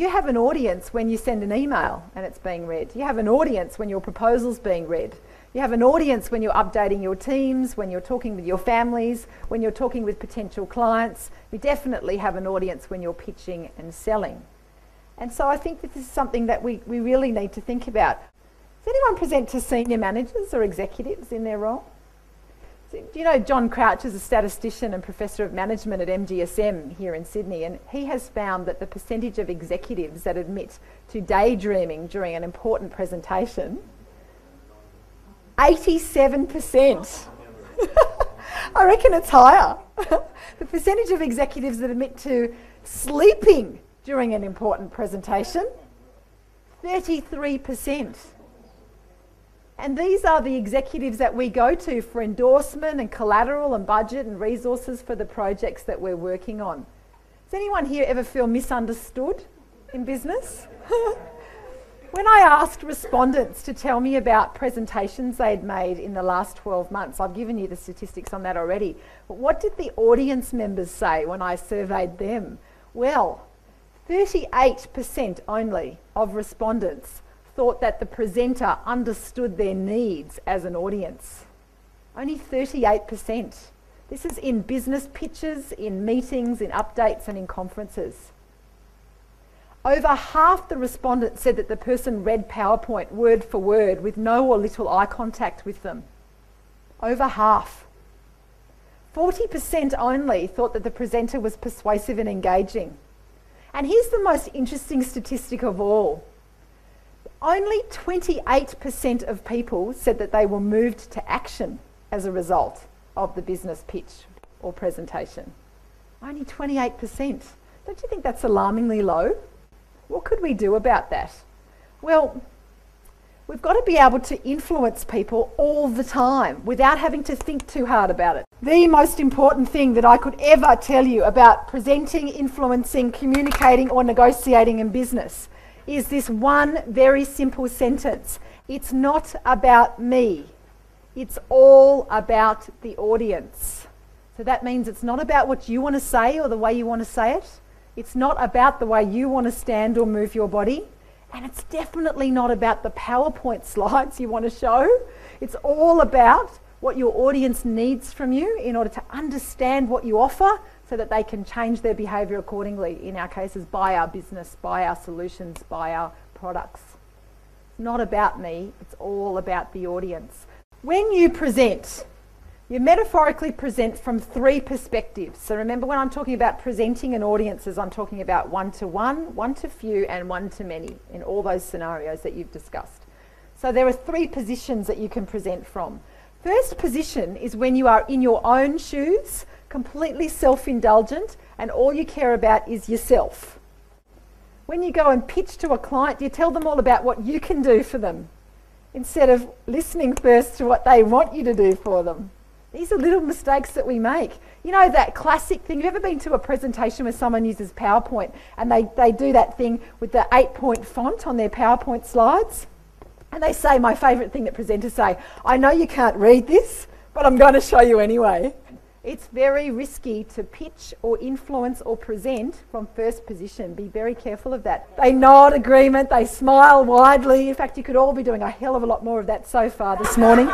You have an audience when you send an email and it's being read. You have an audience when your proposal's being read. You have an audience when you're updating your teams, when you're talking with your families, when you're talking with potential clients. You definitely have an audience when you're pitching and selling. And so I think that this is something that we really need to think about. Does anyone present to senior managers or executives in their role? Do you know John Crouch is a statistician and Professor of Management at MGSM here in Sydney, and he has found that the percentage of executives that admit to daydreaming during an important presentation, 87%. I reckon it's higher. The percentage of executives that admit to sleeping during an important presentation, 33%. And these are the executives that we go to for endorsement and collateral and budget and resources for the projects that we're working on. Does anyone here ever feel misunderstood in business? When I asked respondents to tell me about presentations they'd made in the last 12 months, I've given you the statistics on that already, but what did the audience members say when I surveyed them? Well, 38% only of respondents thought that the presenter understood their needs as an audience. Only 38%. This is in business pitches, in meetings, in updates and in conferences. Over half the respondents said that the person read PowerPoint word for word with no or little eye contact with them. Over half. 40% only thought that the presenter was persuasive and engaging. And here's the most interesting statistic of all. Only 28% of people said that they were moved to action as a result of the business pitch or presentation. Only 28%. Don't you think that's alarmingly low? What could we do about that? Well, we've got to be able to influence people all the time without having to think too hard about it. The most important thing that I could ever tell you about presenting, influencing, communicating or negotiating in business is this one very simple sentence. It's not about me. It's all about the audience. So that means it's not about what you want to say or the way you want to say it. It's not about the way you want to stand or move your body. And it's definitely not about the PowerPoint slides you want to show. It's all about what your audience needs from you in order to understand what you offer so that they can change their behaviour accordingly. In our cases, buy our business, buy our solutions, buy our products. It's not about me, it's all about the audience. When you present, you metaphorically present from three perspectives. So remember, when I'm talking about presenting in audiences, I'm talking about one-to-one, one-to-few and one-to-many in all those scenarios that you've discussed. So there are three positions that you can present from. First position is when you are in your own shoes, completely self-indulgent, and all you care about is yourself. When you go and pitch to a client, you tell them all about what you can do for them, instead of listening first to what they want you to do for them. These are little mistakes that we make. You know that classic thing, have you ever been to a presentation where someone uses PowerPoint and they do that thing with the 8-point font on their PowerPoint slides? And they say, my favourite thing that presenters say, I know you can't read this, but I'm going to show you anyway. It's very risky to pitch or influence or present from first position. Be very careful of that. They nod agreement, they smile widely. In fact, you could all be doing a hell of a lot more of that so far this morning.